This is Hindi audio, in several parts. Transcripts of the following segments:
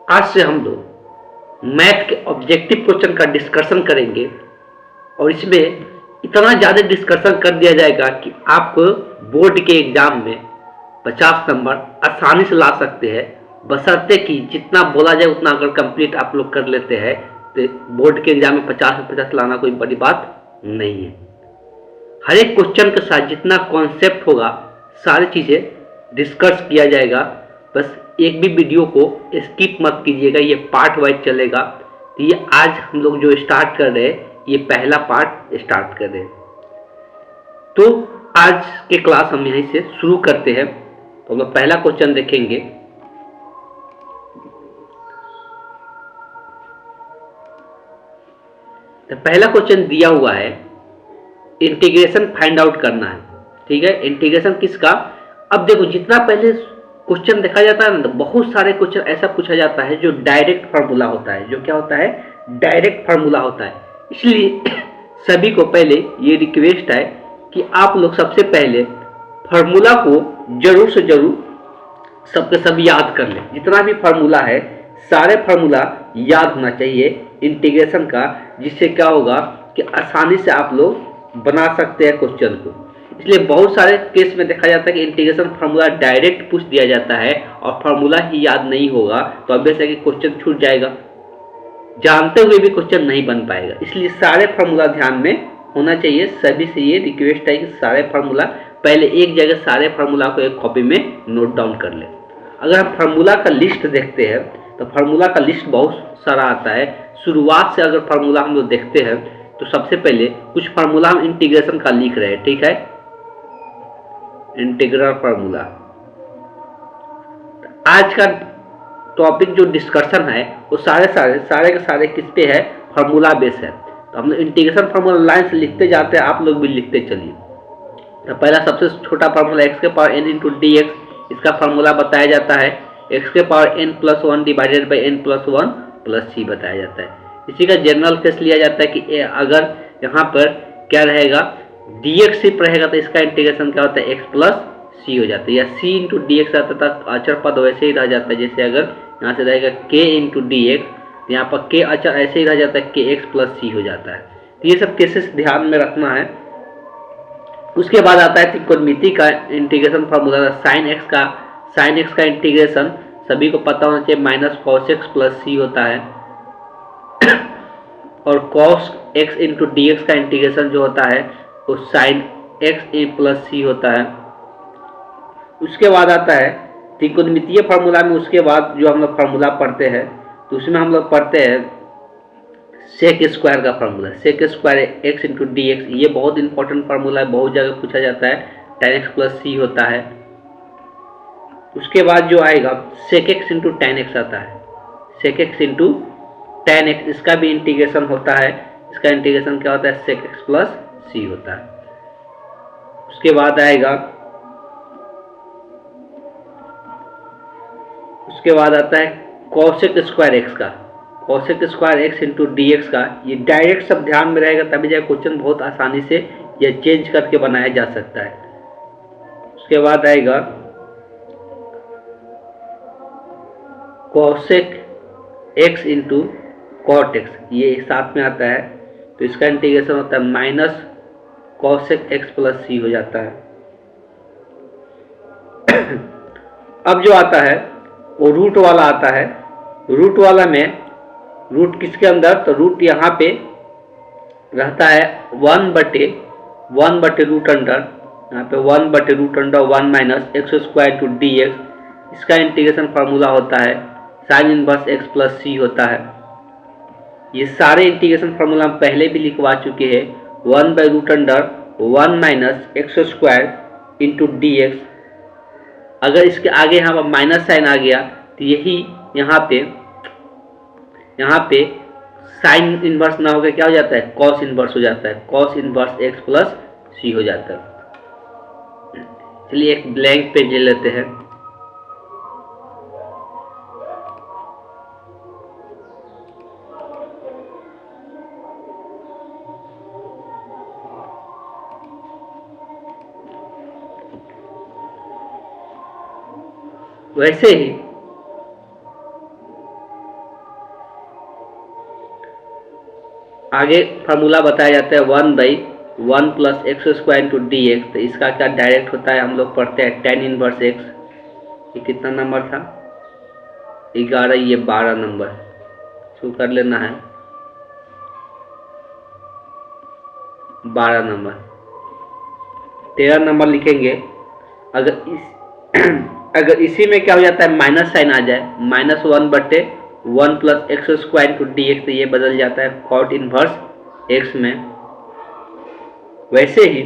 आज से हम लोग मैथ के ऑब्जेक्टिव क्वेश्चन का डिस्कशन करेंगे और इसमें इतना ज़्यादा डिस्कशन कर दिया जाएगा कि आप बोर्ड के एग्जाम में 50 नंबर आसानी से ला सकते हैं, बशर्ते कि जितना बोला जाए उतना अगर कंप्लीट आप लोग कर लेते हैं तो बोर्ड के एग्जाम में 50 में 50 लाना कोई बड़ी बात नहीं है। हर एक क्वेश्चन के साथ जितना कॉन्सेप्ट होगा सारी चीज़ें डिस्कस किया जाएगा। बस एक भी वीडियो को स्किप मत कीजिएगा, ये पार्ट वाइज चलेगा। तो ये आज हम लोग जो स्टार्ट कर रहे हैं ये पहला पार्ट स्टार्ट कर रहे हैं। तो आज के क्लास हम यहीं से शुरू करते हैं। तो हम लोग पहला क्वेश्चन देखेंगे। तो पहला क्वेश्चन दिया हुआ है, इंटीग्रेशन फाइंड आउट करना है। ठीक है, इंटीग्रेशन किसका? अब देखो, जितना पहले क्वेश्चन देखा जाता है ना, बहुत सारे क्वेश्चन ऐसा पूछा जाता है जो डायरेक्ट फार्मूला होता है। जो क्या होता है? डायरेक्ट फार्मूला होता है। इसलिए सभी को पहले ये रिक्वेस्ट है कि आप लोग सबसे पहले फार्मूला को जरूर से जरूर सबके सब याद कर लें। जितना भी फार्मूला है सारे फार्मूला याद होना चाहिए इंटीग्रेशन का, जिससे क्या होगा कि आसानी से आप लोग बना सकते हैं क्वेश्चन को। इसलिए बहुत सारे केस में देखा जाता है कि इंटीग्रेशन फार्मूला डायरेक्ट पूछ दिया जाता है और फार्मूला ही याद नहीं होगा तो ऑब्वियस है कि क्वेश्चन छूट जाएगा, जानते हुए भी क्वेश्चन नहीं बन पाएगा। इसलिए सारे फार्मूला ध्यान में होना चाहिए। सभी से ये रिक्वेस्ट है कि सारे फार्मूला पहले एक जगह सारे फार्मूला को एक कॉपी में नोट डाउन कर ले। अगर हम फार्मूला का लिस्ट देखते हैं तो फार्मूला का लिस्ट बहुत सारा आता है। शुरुआत से अगर फार्मूला हम लोग देखते हैं तो सबसे पहले कुछ फार्मूला हम इंटीग्रेशन का लिख रहे हैं। ठीक है, इंटीग्रल फार्मूला। आज का टॉपिक जो डिस्कशन है वो सारे के सारे किस पे है? फार्मूला बेस है। तो हम लोग इंटीग्रेशन फार्मूला लाइन से लिखते जाते हैं, आप लोग भी लिखते चलिए। तो पहला सबसे छोटा फार्मूला x के power n into d x, इसका फार्मूला बताया जाता है x के power n plus one divided by n plus one plus c बताया जाता है। इसी का जनरल केस लिया जाता है कि अगर यहाँ पर क्या रहेगा, dx सिर्फ रहेगा तो इसका इंटीग्रेशन क्या होता है? x प्लस सी हो जाता है, या c इंटू डी एक्स आता था तो अचर पद वैसे ही रह जाता है। जैसे अगर यहाँ से रहेगा k इंटू डी एक्स, यहाँ पर k अचर ऐसे ही रह जाता है, के एक्स प्लस सी हो जाता है। तो ये सब केसेस ध्यान में रखना है। उसके बाद आता है त्रिकोणमिति का इंटीग्रेशन फार्मूला, साइन एक्स का इंटीग्रेशन सभी को पता होना चाहिए, minus cos x plus c होता है। और cos x into d x का इंटीग्रेशन जो होता है वो साइन एक्स ए प्लस सी होता है। उसके बाद आता है त्रिकोणमितीय फार्मूला में, उसके बाद जो हम लोग फार्मूला पढ़ते हैं तो उसमें हम लोग पढ़ते हैं सेक स्क्वायर का formula. Sec square x into d x, ये बहुत इंपॉर्टेंट फार्मूला है, बहुत जगह पूछा जाता है। टेन एक्स प्लस सी होता है। उसके बाद जो आएगा sec x into tan x आता है, sec x into tan x, इसका भी इंटीग्रेशन होता है। इसका इंटीग्रेशन क्या होता है? सेक एक्स प्लस सी होता है। उसके बाद आएगा, उसके बाद आता है कॉसेक स्क्वायर एक्स का, cosec square x into d x का। ये डायरेक्ट सब ध्यान में रहेगा तभी जाए क्वेश्चन बहुत आसानी से या चेंज करके बनाया जा सकता है। उसके बाद आएगा cosec x into cot x, ये साथ में आता है तो इसका इंटीग्रेशन होता है minus cosec x plus c हो जाता है। अब जो आता है वो रूट वाला आता है। रूट वाला में रूट किसके अंदर? तो रूट यहाँ पे रहता है वन बटे रूट अंडर, यहाँ पे वन बटे root under one minus x square to d x. इसका इंटीग्रेशन फार्मूला होता है sine inverse x plus c होता है। ये सारे इंटीग्रेशन फार्मूला हम पहले भी लिखवा चुके हैं। One by root under one minus x square into d x. अगर इसके आगे यहाँ पर माइनस साइन आ गया तो यही यहाँ पे साइन इनवर्स ना होकर क्या हो जाता है? कॉस इनवर्स हो जाता है, cos inverse x plus c हो जाता है। चलिए एक ब्लैंक पेज ले लेते हैं। वैसे ही आगे फार्मूला बताया जाता है 1/1 plus x square into d x. तो इसका क्या डायरेक्ट होता है, हम लोग पढ़ते हैं tan इनवर्स एक्स। ये कितना नंबर था, 11, ये 12 नंबर, शुरू कर लेना है 12 नंबर। 13 नंबर लिखेंगे। अगर इसी में क्या हो जाता है, माइनस साइन आ जाए, -1/1 plus x square into d x, तो ये बदल जाता है कॉट इनवर्स एक्स में। वैसे ही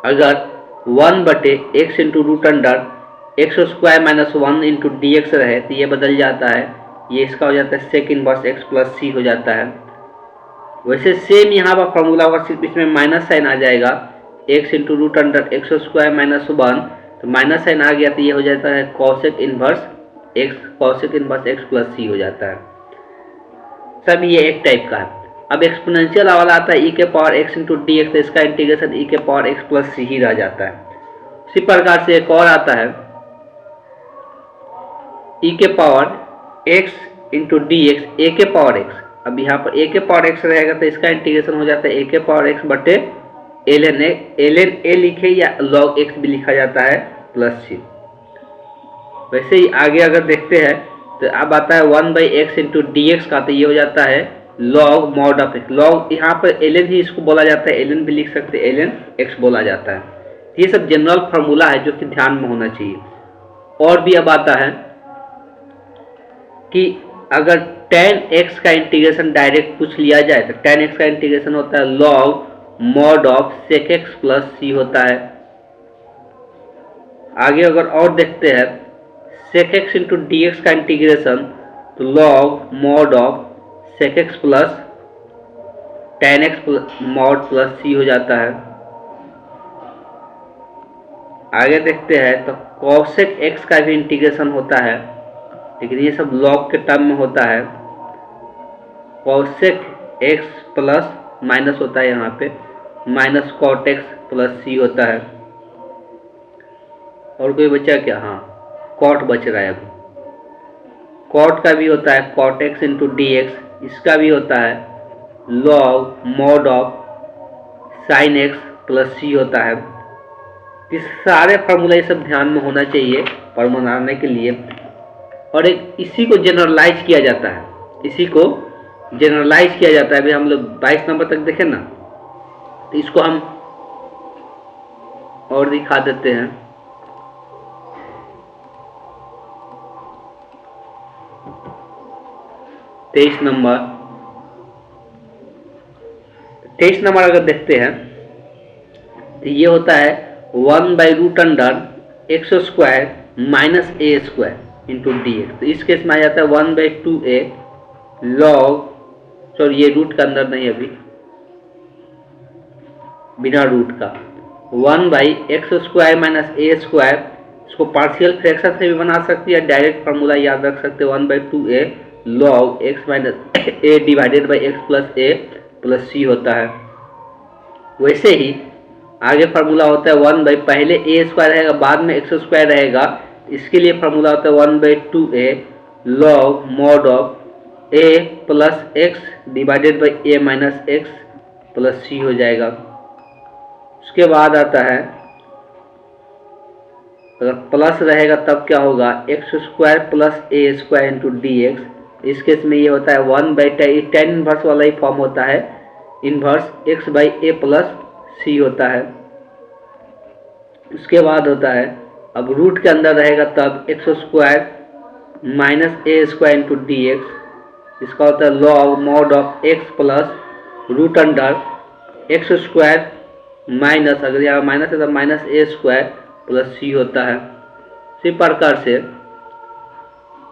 अगर 1/x into root under x square -1 into d x रहे, तो ये बदल जाता है, ये इसका हो जाता है sec inverse x plus c हो जाता है। वैसे सेम यहाँ पर फॉर्मूला होगा, सिर्फ इसमें माइनस साइन आ जाएगा, x into root under x square -1, तो माइनस साइन आ गया, तो ये हो जाता है cosec inverse x plus c हो जाता है। सब ये एक टाइप का है। अब एक्सपोनेंशियल वाला आता है e के power x into d x, तो इसका इंटीग्रेशन e के पावर x प्लस सी ही रह जाता है। इसी प्रकार से एक और आता है e के power x into d x a के पावर x। अब यहाँ पर a के पावर x रहेगा, तो इसका इंटीग्रेशन हो जाता है a के पावर x बटे ln a लिखे या log x भी लिखा जाता है प्लस सी। वैसे ही आगे अगर देखते हैं तो अब आता है 1/x इंटू डी एक्स का, तो ये हो जाता है log mod of x. Log यहाँ पर ln ही इसको बोला जाता है, ln भी लिख सकते हैं, ln x बोला जाता है। ये सब जनरल फार्मूला है जो कि ध्यान में होना चाहिए। और भी अब आता है कि अगर tan x का इंटीग्रेशन डायरेक्ट पूछ लिया जाए, तो tan x का इंटीग्रेशन होता है log mod of sec x plus c होता है। आगे अगर और देखते हैं sec x into d x का इंटीग्रेशन, तो log mod of sec x plus tan x mod plus c हो जाता है। आगे देखते हैं तो कॉसेक x का भी इंटीग्रेशन होता है, लेकिन ये सब लॉग के टर्म में होता है। कॉसेक x प्लस माइनस होता है यहाँ पे, minus cot x plus c होता है। और कोई बचा क्या, हाँ कॉट बच रहा है। अभी कॉट का भी होता है cot x into d x, इसका भी होता है log mod of sine x plus c होता है। इस सारे फार्मूला ये सब ध्यान में होना चाहिए पर बनाने के लिए। और एक इसी को जनरलाइज किया जाता है, इसी को जनरलाइज किया जाता है। अभी हम लोग 22 नंबर तक देखें ना, तो इसको हम और दिखा देते हैं। तेईस नंबर अगर देखते हैं तो ये होता है 1/रूट under x square minus a square into d x. तो इस केस में आ जाता है 1/2a लॉग, सॉरी ये रूट का अंदर नहीं, अभी बिना रूट का, 1/एक्स स्क्वायर माइनस ए स्क्वायर। इसको पार्शियल फ्रैक्शन से भी बना सकते हैं, डायरेक्ट फार्मूला याद रख सकते हैं 1/2a log x minus a divided by x plus a plus c होता है। वैसे ही आगे फार्मूला होता है 1/ पहले ए स्क्वायर रहेगा, बाद में एक्स स्क्वायर रहेगा, इसके लिए फार्मूला होता है 1/2a log mod of a plus x divided by a minus x plus c हो जाएगा। उसके बाद आता है अगर प्लस रहेगा तब क्या होगा, x square plus a square into d x. इस केस में ये होता है 1/tan इनवर्स वाला ही फॉर्म होता है, inverse x by a plus c होता है। उसके बाद होता है अब रूट के अंदर रहेगा तब x square minus a square into d x, इसका होता है log mod of x plus root under x square minus, अगर यहाँ माइनस है तो minus a square plus c होता है। इसी प्रकार से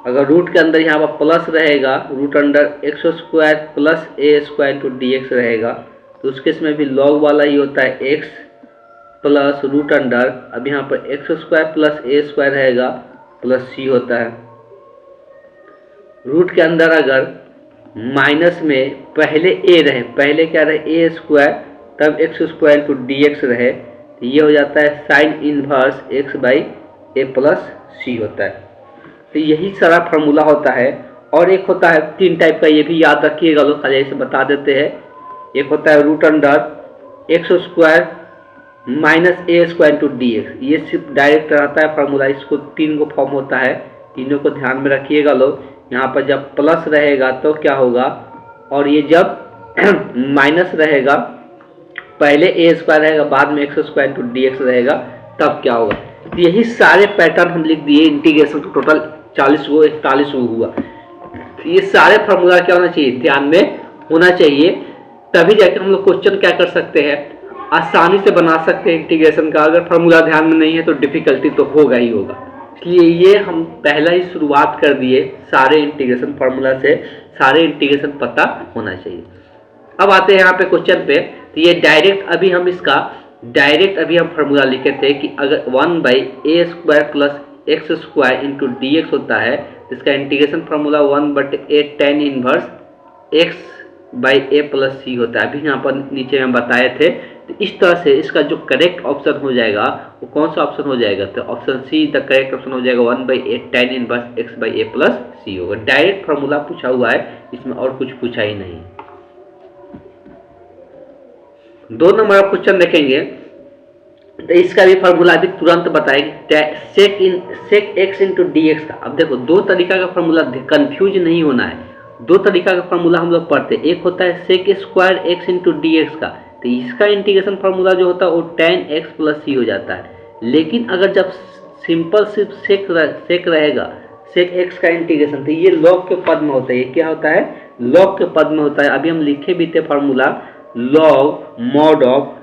अगर रूट के अंदर यहाँ पर प्लस रहेगा, root under x square plus a square into d x रहेगा, तो उस केस में भी लॉग वाला ही होता है एक्स प्लस रूट अंडर, अब यहाँ पर x square plus a square रहेगा प्लस सी होता है। रूट के अंदर अगर माइनस में पहले ए रहे, पहले क्या रहे ए स्क्वायर, तब x square into d x रहे, तो ये हो जाता है sine inverse x by a plus c होता है। तो यही सारा फार्मूला होता है और एक होता है 3 टाइप का, ये भी याद रखिएगा लोग, खाली ऐसे बता देते हैं। एक होता है root under x square minus a square into d x, ये सिर्फ डायरेक्ट रहता है फार्मूला, इसको 3 को फॉर्म होता है, तीनों को ध्यान में रखिएगा लोग। यहाँ पर जब प्लस रहेगा तो क्या होगा, और ये जब माइनस रहेगा, पहले ए स्क्वायर रहेगा बाद में x square into d x रहेगा, तब क्या होगा। तो यही सारे पैटर्न हम लिख दिए, इंटीग्रेशन को टोटल 40 वो 41 वो हुआ। तो ये सारे फार्मूला क्या होना चाहिए, ध्यान में होना चाहिए, तभी जाकर हम लोग क्वेश्चन क्या कर सकते हैं, आसानी से बना सकते हैं इंटीग्रेशन का। अगर फार्मूला ध्यान में नहीं है तो डिफिकल्टी तो होगा ही होगा। इसलिए ये हम पहला ही शुरुआत कर दिए, सारे इंटीग्रेशन फार्मूला से सारे इंटीग्रेशन पता होना चाहिए। अब आते हैं यहाँ पे क्वेश्चन पे। तो ये डायरेक्ट अभी हम फार्मूला लिखे थे कि अगर 1/a² plus x square into d x होता है, तो इसका integration formula 1/a tan inverse x/a plus c होता है। अभी यहाँ पर नीचे में बताए थे। तो इस तरह से इसका जो करेक्ट ऑप्शन हो जाएगा वो कौन सा ऑप्शन हो जाएगा, तो option see the correct option हो जाएगा, 1/a tan inverse x/a plus सी होगा। डायरेक्ट फार्मूला पूछा हुआ है, इसमें और कुछ पूछा ही नहीं। 2 नंबर का क्वेश्चन देखेंगे, तो इसका भी फार्मूला अभी तुरंत बताएंगे, sec x into d x का। अब देखो 2 तरीका का फार्मूला, कंफ्यूज नहीं होना है। 2 तरीका का फार्मूला हम लोग पढ़ते हैं, एक होता है sec square x into d x का, तो इसका इंटीग्रेशन फार्मूला जो होता है वो tan x प्लस सी हो जाता है। लेकिन अगर जब सिंपल सिर्फ सेक रहेगा, सेक एक्स का इंटीग्रेशन, तो ये लॉग के पद में होता है। ये क्या होता है, लॉग के पद में होता है। अभी हम लिखे भी थे formula, log mod of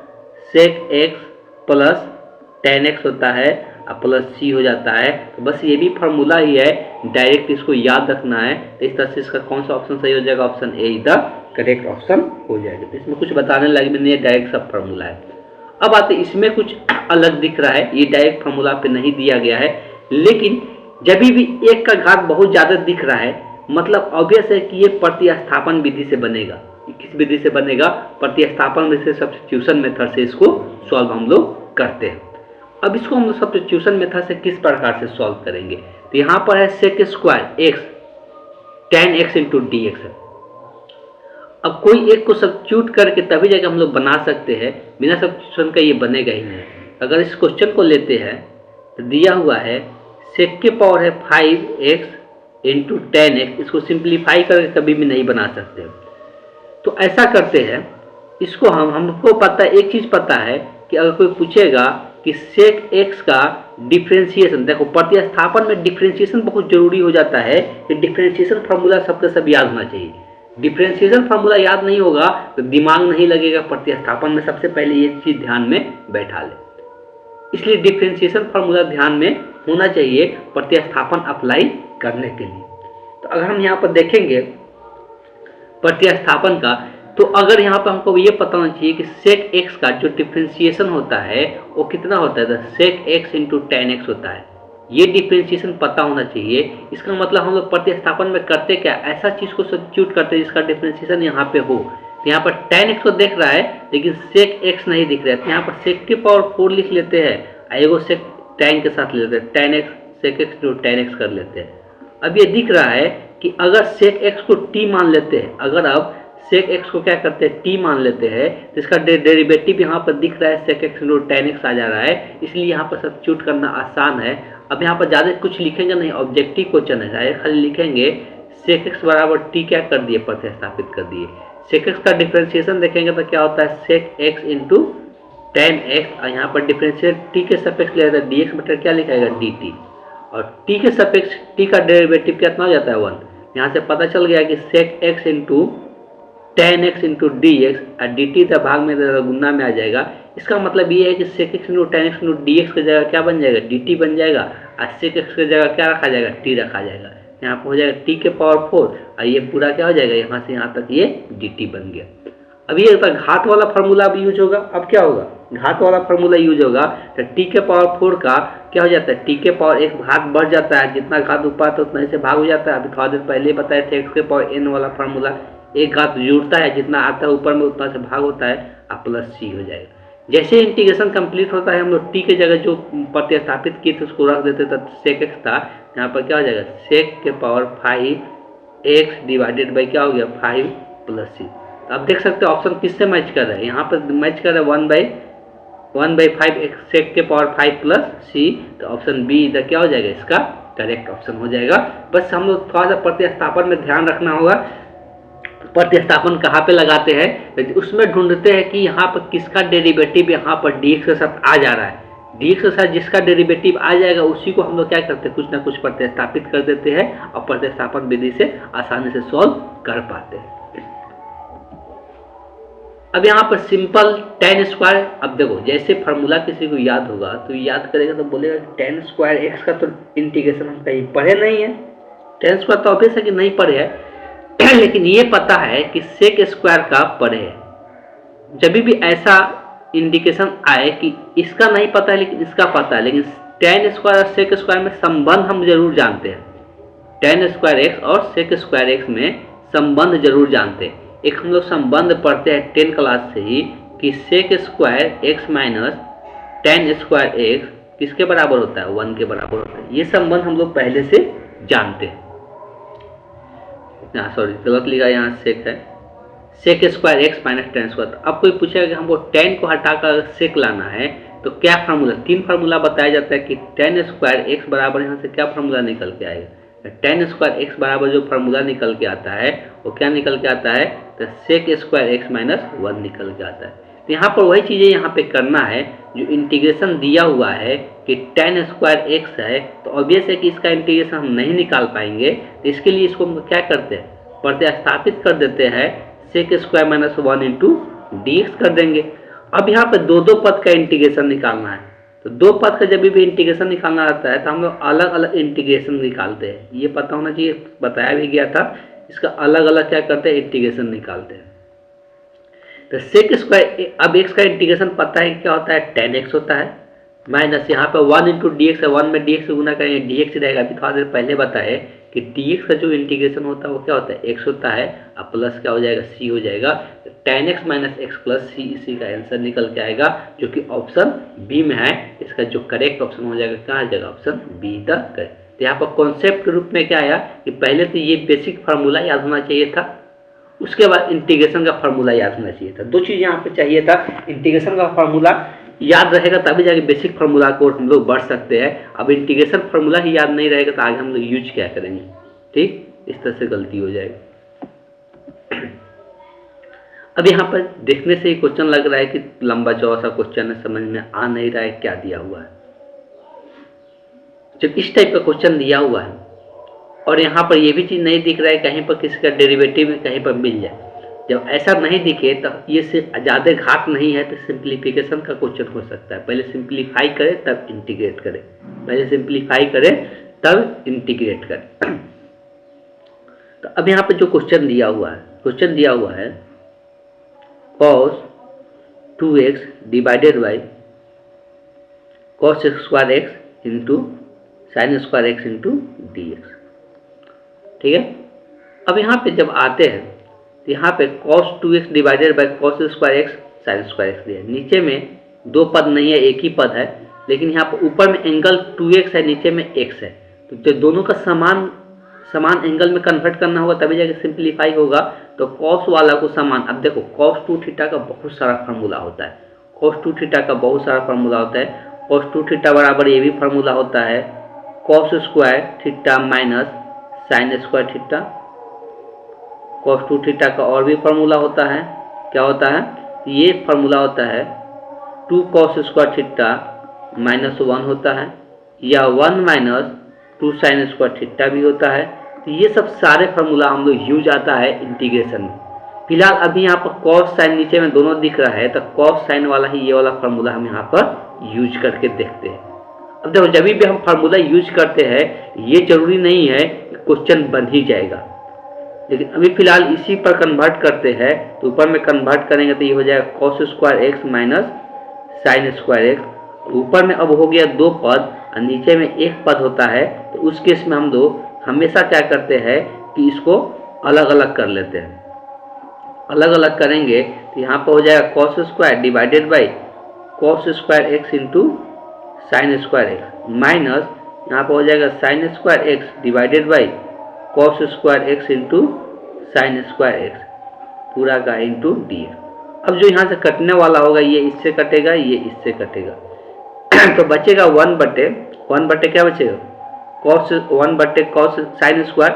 sec x plus tan x होता है और प्लस सी हो जाता है। तो बस ये भी फार्मूला ही है, डायरेक्ट इसको याद रखना है। तो इस तरह से इसका कौन सा ऑप्शन सही हो जाएगा, option A is the correct option हो जाएगा। तो इसमें कुछ बताने लगे भी नहीं, डायरेक्ट सब फार्मूला है। अब आते इसमें कुछ अलग दिख रहा है, ये डायरेक्ट फार्मूला पे नहीं दिया गया है, लेकिन जब भी एक का घात बहुत ज्यादा दिख रहा है, मतलब ऑब्वियस है कि ये प्रतिस्थापन विधि से बनेगा। किस विधि से बनेगा, प्रतिस्थापन विधि से, सब्स्टिट्यूशन मेथड से इसको सॉल्व हम लोग करते हैं। अब इसको हम लोग सब्स्टिट्यूशन मेथड से किस प्रकार से सॉल्व करेंगे, तो यहाँ पर है sec square x tan x into d x. अब कोई एक को सब्स्टिट्यूट करके तभी जाकर हम लोग बना सकते हैं, बिना सब्स्टिट्यूशन का ये बनेगा ही नहीं। अगर इस क्वेश्चन को लेते हैं तो दिया हुआ है सेक के पावर है 5x इंटू tan x, इसको सिंप्लीफाई करके कभी भी नहीं बना सकते। तो ऐसा करते हैं, इसको हमको पता है, एक चीज पता है कि अगर कोई पूछेगा कि सेक एक्स का डिफरेंशिएशन, देखो प्रतिस्थापन में डिफरेंशिएशन बहुत जरूरी हो जाता है कि डिफरेंशिएशन फार्मूला सबके सब याद होना चाहिए। डिफरेंशिएशन फार्मूला याद नहीं होगा तो दिमाग नहीं लगेगा प्रतिस्थापन में। सबसे पहले ये चीज ध्यान में बैठा ले, इसलिए डिफरेंशिएशन फार्मूला ध्यान में होना चाहिए प्रतिस्थापन अप्लाई करने के लिए। तो अगर हम यहाँ पर देखेंगे प्रतिस्थापन का, तो अगर यहाँ पर हमको ये पता होना चाहिए कि सेक एक्स का जो डिफरेंशिएशन होता है वो कितना होता है, sec x into tan x होता है। ये डिफरेंशिएशन पता होना चाहिए। इसका मतलब हम लोग प्रतिस्थापन में करते क्या, ऐसा चीज को सब्स्टिट्यूट करते हैं जिसका डिफरेंशिएशन यहाँ पे हो। तो यहाँ पर tan x को देख रहा है लेकिन सेक एक्स नहीं दिख रहा है, तो यहाँ पर सेक के पावर 4 लिख लेते हैं, एगो सेक tan के साथ ले लेते हैं, tan x सेक एक्स जो tan x कर लेते हैं। अब ये दिख रहा है कि अगर सेक एक्स को t मान लेते हैं, अगर अब सेक एक्स को क्या करते हैं t मान लेते हैं, तो इसका डेरिवेटिव यहाँ पर दिख रहा है, sec x into tan x आ जा रहा है, इसलिए यहाँ पर सब्स्टिट्यूट करना आसान है। अब यहाँ पर ज़्यादा कुछ लिखेंगे नहीं, ऑब्जेक्टिव क्वेश्चन है, खाली लिखेंगे सेक एक्स बराबर t क्या कर दिए, प्रतिस्थापित कर दिए। सेक एक्स का डिफरेंशिएशन देखेंगे तो क्या होता है, sec x into tan x, और यहाँ पर डिफरेंशिएट t के सपेक्ष ले जाता है, dx बटा क्या लिखाएगा dt, और t के सपेक्ष t का डेरिवेटिव कितना हो जाता है 1। यहाँ से पता चल गया कि sec x into tan x into d x और डी टी भाग में गुना में आ जाएगा। इसका मतलब ये है कि sec x into tan x into d x की जगह क्या बन जाएगा, डी टी बन जाएगा, और सेक एक्स की जगह क्या रखा जाएगा, टी रखा जाएगा। यहाँ पर हो जाएगा टी के पावर 4 और ये पूरा क्या हो जाएगा, यहाँ से यहाँ तक ये डी टी बन गया। अब ये घात वाला फार्मूला भी यूज होगा। अब क्या होगा, घात वाला फार्मूला यूज होगा तो टी के पावर 4 का क्या हो जाता है, टी के पावर एक भाग बढ़ जाता है, जितना घात ऊपर आता है उतना से भाग हो जाता है। अभी थोड़ा देर पहले बताए थे एक्स के पावर n वाला फार्मूला, एक घात जुड़ता है, जितना आता है ऊपर में उतना से भाग होता है और प्लस सी हो जाएगा। जैसे इंटीग्रेशन कंप्लीट होता है, हम लोग टी के जगह जो प्रतिस्थापित किए थे उसको रख देते, तो सेक एक्स था, यहाँ पर क्या हो जाएगा, सेक के पावर 5 एक्स डिवाइडेड बाई क्या हो गया 5 प्लस सी। तो आप देख सकते हो ऑप्शन किससे मैच कर रहा है, यहाँ पर मैच कर रहा है 1/5 एक्स सेक के पावर 5 प्लस सी। तो ऑप्शन बी इधर क्या हो जाएगा, इसका करेक्ट ऑप्शन हो जाएगा। बस हम लोग थोड़ा सा प्रतिस्थापन में ध्यान रखना होगा। प्रतिस्थापन कहाँ पे लगाते हैं, उसमें ढूंढते हैं कि यहाँ पर किसका डेरिवेटिव यहाँ पर dx के साथ आ जा रहा है। dx के साथ जिसका डेरिवेटिव आ जाएगा उसी को हम लोग क्या करते हैं, कुछ ना कुछ प्रतिस्थापित कर देते हैं और प्रतिस्थापन विधि से आसानी से सॉल्व कर पाते हैं। अब यहाँ पर सिंपल tan स्क्वायर, अब देखो जैसे फार्मूला किसी को याद होगा तो याद करेगा तो बोलेगा tan स्क्वायर एक्स का तो इंटीग्रेशन हम कहीं पढ़े नहीं है। tan स्क्वायर तो ऑब्वियस है कि नहीं पढ़े है, लेकिन ये पता है कि सेक स्क्वायर का पढ़े है। जब भी ऐसा इंडिकेशन आए कि इसका नहीं पता है लेकिन इसका पता है, लेकिन tan स्क्वायर और सेक स्क्वायर में संबंध हम जरूर जानते हैं। tan स्क्वायर एक्स और सेक स्क्वायर एक्स में संबंध जरूर जानते हैं। एक हम लोग संबंध पढ़ते हैं 10 क्लास से ही कि sec square x minus tan square x किसके बराबर होता है, 1 के बराबर होता है। ये संबंध हम लोग पहले से जानते हैं। सॉरी गलत लिखा, यहाँ सेक है, sec square x minus tan square. तो अब कोई पूछेगा कि हमको tan को हटाकर सेक लाना है तो क्या फार्मूला, 3 फार्मूला बताया जाता है कि tan स्क्वायर एक्स बराबर यहाँ से क्या फार्मूला निकल के आएगा। tan स्क्वायर एक्स बराबर जो फार्मूला निकल के आता है वो क्या निकल के आता है, तो सेक स्क्वायर एक्स माइनस 1 निकल के आता है। तो यहाँ पर वही चीज़ें यहाँ पे करना है जो इंटीग्रेशन दिया हुआ है कि tan स्क्वायर एक्स है, तो ऑब्वियस है कि इसका इंटीग्रेशन हम नहीं निकाल पाएंगे। तो इसके लिए इसको हम क्या करते हैं, प्रतिस्थापित कर देते हैं, sec square minus 1 into dx कर देंगे। अब यहाँ पे दो पद का इंटीग्रेशन निकालना है, तो दो पद का जब भी इंटीग्रेशन निकालना रहता है तो हम लोग अलग अलग इंटीग्रेशन निकालते हैं। ये पता होना चाहिए, बताया भी गया था, इसका अलग अलग क्या करते हैं, इंटीग्रेशन निकालते हैं। तो सेक स्क्वायर, अब एक्स का इंटीग्रेशन पता है क्या होता है, tan x होता है, माइनस यहाँ पे 1 इंटू डी एक्स है, 1 में dx से गुना करेंगे dx रहेगा। अभी थोड़ा देर पहले बताए कि dx का जो इंटीग्रेशन होता है वो क्या होता है, x होता है, अब प्लस क्या हो जाएगा, c हो जाएगा। tan x minus x plus c, इसी का आंसर निकल के आएगा जो कि ऑप्शन बी में है। इसका जो करेक्ट ऑप्शन हो जाएगा, कहाँ आ जाएगा, ऑप्शन बी द करेक्ट। तो यहाँ पर कॉन्सेप्ट के रूप में क्या आया कि पहले तो ये बेसिक फार्मूला याद होना चाहिए था, उसके बाद इंटीग्रेशन का फार्मूला याद होना चाहिए था। दो चीज़ यहाँ पे चाहिए था, इंटीग्रेशन का फार्मूला याद रहेगा तभी जाके बेसिक फार्मूला को हम लोग बढ़ सकते हैं। अब इंटीग्रेशन फार्मूला ही याद नहीं रहेगा तो आगे हम लोग यूज क्या करेंगे, ठीक, इस तरह से गलती हो जाएगी। अब यहाँ पर देखने से ही क्वेश्चन लग रहा है कि लंबा चौड़ा सा क्वेश्चन है, समझ में आ नहीं रहा है क्या दिया हुआ है। जब इस टाइप का क्वेश्चन दिया हुआ है और यहाँ पर ये भी चीज़ नहीं दिख रहा है कहीं पर किसी का डेरिवेटिव कहीं पर मिल जाए, जब ऐसा नहीं दिखे तो ये सिर्फ ज़्यादा घात नहीं है, तो सिंप्लीफिकेशन का क्वेश्चन हो सकता है। पहले सिंप्लीफाई करें तब इंटीग्रेट करें, पहले सिंप्लीफाई करें तब इंटीग्रेट करें। तो अब यहाँ पे जो क्वेश्चन दिया हुआ है, क्वेश्चन दिया हुआ है cos 2x divided by cos square x into sine square x into d x, ठीक है। अब यहाँ पे जब आते हैं तो यहाँ पे cos 2x divided by cos square x sine square x दिया है। नीचे में दो पद नहीं है, एक ही पद है, लेकिन यहाँ पर ऊपर में एंगल 2x है, नीचे में x है, तो जो दोनों का समान एंगल में कन्वर्ट करना होगा तभी जाके सिंप्लीफाई होगा। तो cos वाला को समान, अब देखो cos 2 थीटा का बहुत सारा फार्मूला होता है, cos 2 थीटा का बहुत सारा फार्मूला होता है। cos 2 थीटा बराबर ये भी फार्मूला होता है cos square theta minus sine square theta. cos 2 theta का और भी फार्मूला होता है, क्या होता है, ये फार्मूला होता है 2 cos स्क्वायर थीटा माइनस 1 होता है, या 1 माइनस 2 साइन स्क्वायर थीटा भी होता है। तो ये सब सारे फार्मूला हम लोग यूज आता है इंटीग्रेशन में। फिलहाल अभी यहाँ पर cos साइन नीचे में दोनों दिख रहा है, तो cos साइन वाला ही ये वाला फार्मूला हम यहाँ पर यूज करके देखते हैं। अब देखो जब भी हम फार्मूला यूज करते हैं ये जरूरी नहीं है कि क्वेश्चन बन ही जाएगा, लेकिन अभी फिलहाल इसी पर कन्वर्ट करते हैं। तो ऊपर में कन्वर्ट करेंगे तो ये हो जाएगा cos square x minus sine square x. ऊपर में अब हो गया दो पद और नीचे में एक पद होता है, तो उस केस में हम लोग हमेशा क्या करते हैं कि इसको अलग अलग कर लेते हैं। अलग अलग करेंगे तो यहाँ पर हो जाएगा cos square divided by cos square x into sine square x, minus यहाँ पर हो जाएगा sine square x divided by cos square x into sine square x पूरा का इंटू डी। अब जो यहाँ से कटने वाला होगा ये इससे कटेगा, ये इससे कटेगा तो बचेगा 1 बटे क्या बचेगा, कॉस 1 बटे कॉस साइन स्क्वायर।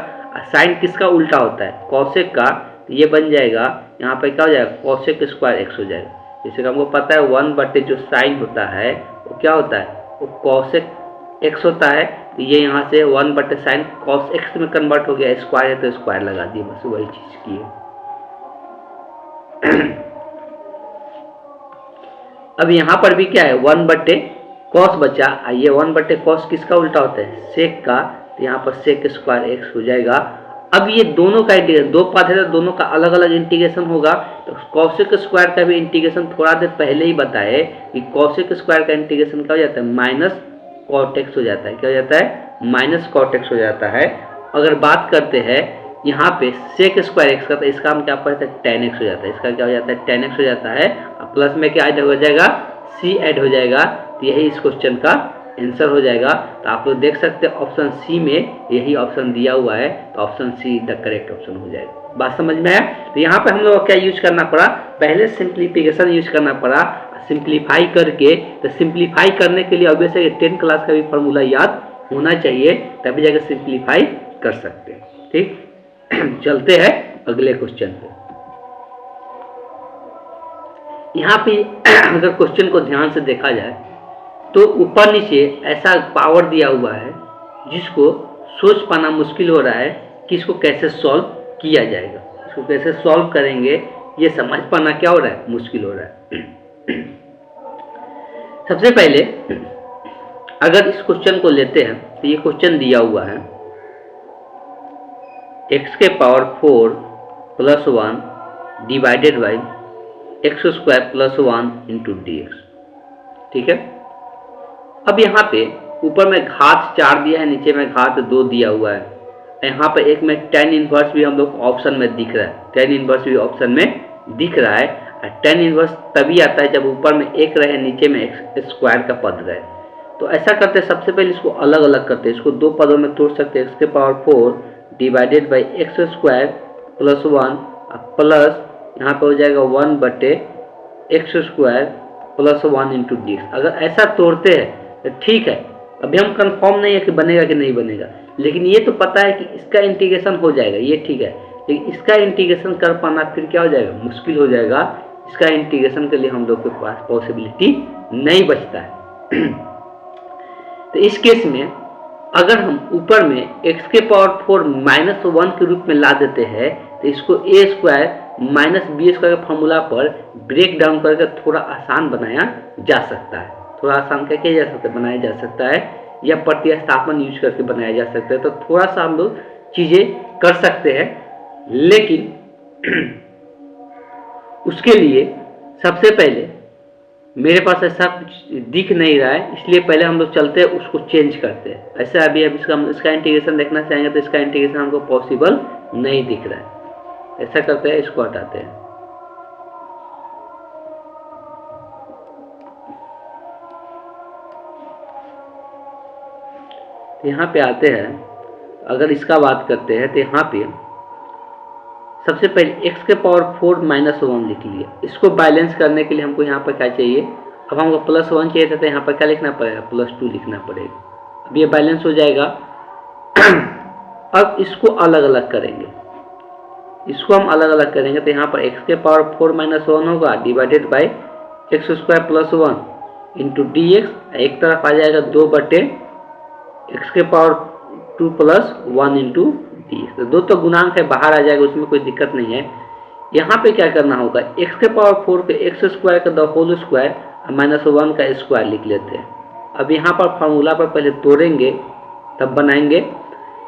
साइन किसका उल्टा होता है, कॉसेक का, ये बन जाएगा यहाँ पे क्या हो जाएगा, कॉसेक स्क्वायर एक्स हो जाएगा। जैसे कि हमको पता है 1 बटे जो साइन होता है वो क्या होता है, वो कॉसेक एक्स होता है। तो ये यहाँ से 1 बटे साइन कॉस एक्स में कन्वर्ट हो गया, स्क्वायर है तो स्क्वायर लगा दिए, बस वही चीज की है। अब यहाँ पर भी क्या है, 1 बटे कॉस बचा, ये 1 बटे कॉस किसका उल्टा होता है, सेक का, तो यहाँ पर सेक स्क्वायर एक्स हो जाएगा। अब ये दोनों का इंटीग्रेशन, दो पद है तो दोनों का अलग अलग इंटीग्रेशन होगा। तो कॉसेक स्क्वायर का भी इंटीग्रेशन थोड़ा देर पहले ही बताए कि कॉसेक स्क्वायर का इंटीग्रेशन क्या हो जाता है, माइनस कॉट एक्स हो जाता है। क्या हो जाता है, माइनस कॉट एक्स हो जाता है। अगर बात करते हैं यहाँ पे सेक स्क्वायर एक्स का, तो इसका हम क्या पढ़ते हैं, टेन एक्स हो जाता है। इसका क्या हो जाता है, टेन एक्स हो जाता है। प्लस में क्या ऐड हो जाएगा, सी ऐड हो जाएगा। तो यही इस क्वेश्चन का आंसर हो जाएगा। तो आप लोग देख सकते हैं ऑप्शन सी में यही ऑप्शन दिया हुआ है, तो option see the correct option हो जाएगा। बात समझ में आया। तो यहाँ पे हम लोग क्या यूज करना पड़ा, पहले सिंप्लीफिकेशन यूज करना पड़ा, सिंप्लीफाई करके। तो सिंप्लीफाई करने के लिए ऑब्वियसली 10 क्लास का भी फॉर्मूला याद होना चाहिए, तभी जाकर सिंप्लीफाई कर सकते हैं। ठीक, चलते हैं अगले क्वेश्चन पे। यहाँ पे अगर क्वेश्चन को ध्यान से देखा जाए तो ऊपर नीचे ऐसा पावर दिया हुआ है जिसको सोच पाना मुश्किल हो रहा है कि इसको कैसे सॉल्व किया जाएगा। इसको कैसे सॉल्व करेंगे ये समझ पाना क्या हो रहा है, मुश्किल हो रहा है। सबसे पहले अगर इस क्वेश्चन को लेते हैं तो ये क्वेश्चन दिया हुआ है x के power 4 plus 1 divided by x square plus 1 into d x. ठीक है, अब यहाँ पे ऊपर में घात 4 दिया है, नीचे में घात 2 दिया हुआ है। यहाँ पे एक में tan इनवर्स भी हम लोग ऑप्शन में दिख रहा है, tan इनवर्स भी ऑप्शन में दिख रहा है। tan इनवर्स तभी आता है जब ऊपर में एक रहे, नीचे में एक्स स्क्वायर का पद रहे। तो ऐसा करते हैं, सबसे पहले इसको अलग अलग करते हैं। इसको दो पदों में तोड़ सकते हैं, एक्स के power 4 divided by x square plus 1 plus यहाँ पे हो जाएगा 1 बटे x square plus 1 into d x. अगर ऐसा तोड़ते हैं तो ठीक है, अभी हम कंफर्म नहीं है कि बनेगा कि नहीं बनेगा, लेकिन ये तो पता है कि इसका इंटीग्रेशन हो जाएगा, ये ठीक है। लेकिन इसका इंटीग्रेशन कर पाना फिर क्या हो जाएगा, मुश्किल हो जाएगा। इसका इंटीग्रेशन के लिए हम लोग के पास पॉसिबिलिटी नहीं बचता है। तो इस केस में अगर हम ऊपर में x के पावर 4 माइनस 1 के रूप में ला देते हैं तो इसको a square minus b square के फॉर्मूला पर ब्रेक डाउन करके थोड़ा आसान बनाया जा सकता है। थोड़ा आसान करके जा सकता है, बनाया जा सकता है, या प्रतिस्थापन यूज करके बनाया जा सकता है। तो थोड़ा सा हम लोग चीज़ें कर सकते हैं, लेकिन उसके लिए सबसे पहले मेरे पास ऐसा कुछ दिख नहीं रहा है, इसलिए पहले हम लोग चलते हैं उसको चेंज करते हैं। ऐसा अभी अब इसका इंटीग्रेशन देखना चाहेंगे तो इसका इंटीग्रेशन हमको पॉसिबल नहीं दिख रहा है। ऐसा करते हैं, इसको हटाते हैं। यहाँ पे आते हैं, अगर इसका बात करते हैं तो यहाँ पे सबसे पहले x के पावर 4 माइनस 1 लिख लिया। इसको बैलेंस करने के लिए हमको यहाँ पर क्या चाहिए, अब हमको प्लस 1 चाहिए था तो यहाँ पर क्या लिखना पड़ेगा, प्लस 2 लिखना पड़ेगा। अब ये बैलेंस हो जाएगा। अब इसको अलग अलग करेंगे, इसको हम अलग अलग करेंगे तो यहाँ पर x के पावर 4 माइनस 1 होगा divided by x square plus 1 into d x. एक तरफ आ जाएगा 2 बटे एक्स के पावर 2 प्लस 1 इंटू डी। तो दो तो गुणांक है, बाहर आ जाएगा, उसमें कोई दिक्कत नहीं है। यहाँ पे क्या करना होगा, एक्स के पावर 4 के एक्स स्क्वायर का द होल स्क्वायर माइनस 1 का स्क्वायर लिख लेते हैं। अब यहाँ पर फार्मूला पर पहले तोड़ेंगे तब बनाएंगे।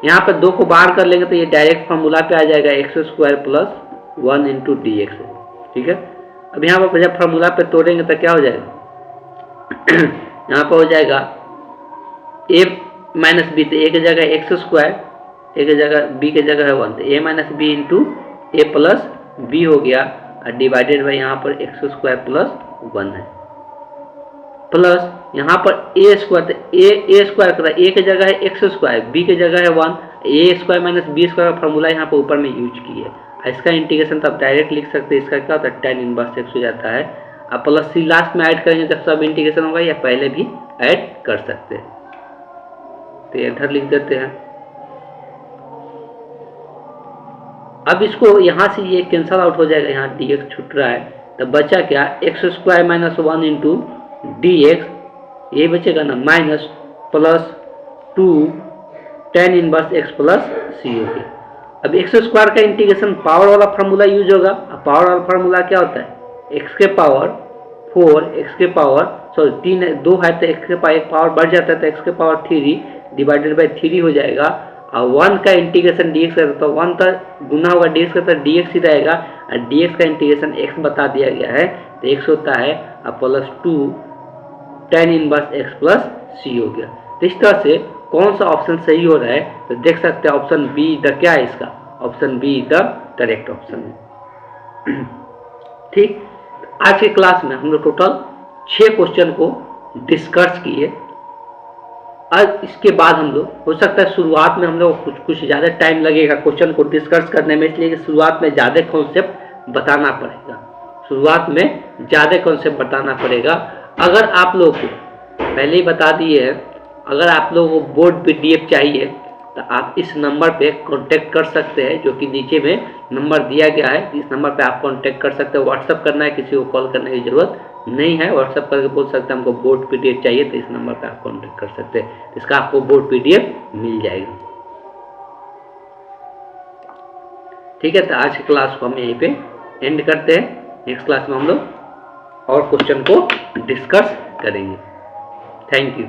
यहाँ पर 2 को बाहर कर लेंगे तो ये डायरेक्ट फार्मूला पे आ जाएगा x square plus 1 into d x. ठीक है, अब यहाँ पर जब फार्मूला पे तोड़ेंगे तो क्या हो जाएगा, यहाँ पर हो जाएगा ए माइनस बी, तो ए की जगह एक्स स्क्वायर, ए की जगह बी की जगह है 1, तो ए माइनस बी इंटू ए प्लस बी हो गया, डिवाइडेड बाई यहाँ पर एक्स स्क्वायर प्लस 1 है, प्लस यहाँ पर ए स्क्वायर, तो ए स्क्वायर कर रहा है, ए की जगह है एक्स स्क्वायर, बी की जगह है 1, ए स्क्वायर माइनस बी स्क्वायर का फॉर्मूला यहाँ पर ऊपर में यूज किए। इसका इंटीग्रेशन तो आप डायरेक्ट लिख सकते हैं। इसका क्या होता है, tan इनवर्स x हो जाता है। आप प्लस सी लास्ट में ऐड करेंगे जब सब इंटीग्रेशन होगा, या पहले भी ऐड कर सकते हैं। तो इधर लिख देते हैं। अब इसको यहाँ से ये कैंसल आउट हो जाएगा, यहाँ dx छूट रहा है, तो बचा क्या, x square minus 1 into d x, ये बचेगा ना, minus plus 2 tan inverse x plus c हो गया। अब एक्स स्क्वायर का इंटीग्रेशन पावर वाला फार्मूला यूज होगा। अब पावर वाला फार्मूला क्या होता है, एक्स के पावर 4, एक्स के पावर सॉरी 3 2 है तो एक्स के पावर एक पावर बढ़ जाता है, तो एक्स के पावर 3 डिवाइडेड बाई 3 हो जाएगा। और 1 का इंटीग्रेशन dx का, तो 1 का गुना होगा dx का, तो dx ही रहेगा, और dx का इंटीग्रेशन x बता दिया गया है, तो x होता है plus 2 tan inverse x plus c हो गया। तो इस तरह से कौन सा ऑप्शन सही हो रहा है, तो देख सकते हैं ऑप्शन बी द क्या है, इसका option be the correct option है। ठीक, आज के क्लास में हम लोग टोटल 6 क्वेश्चन को डिस्कस किए। आज इसके बाद हम लोग, हो सकता है शुरुआत में हम लोग कुछ ज़्यादा टाइम लगेगा क्वेश्चन को डिस्कस करने में, इसलिए शुरुआत में ज़्यादा कॉन्सेप्ट बताना पड़ेगा। शुरुआत में ज़्यादा कॉन्सेप्ट बताना पड़ेगा। अगर आप लोग को पहले ही बता दिए हैं, अगर आप लोगों को बोर्ड PDF चाहिए तो आप इस नंबर पे कांटेक्ट कर सकते हैं, जो कि नीचे में नंबर दिया गया है। इस नंबर पे आप कांटेक्ट कर सकते हैं। व्हाट्सअप करना है, किसी को कॉल करने की जरूरत नहीं है। व्हाट्सअप करके बोल सकते हैं हमको बोर्ड PDF चाहिए, तो इस नंबर पे आप कांटेक्ट कर सकते हैं। इसका आपको बोर्ड PDF मिल जाएगा। ठीक है, तो आज की क्लास को हम यहीं पे एंड करते हैं। नेक्स्ट क्लास में हम लोग और क्वेश्चन को डिस्कस करेंगे। Thank you.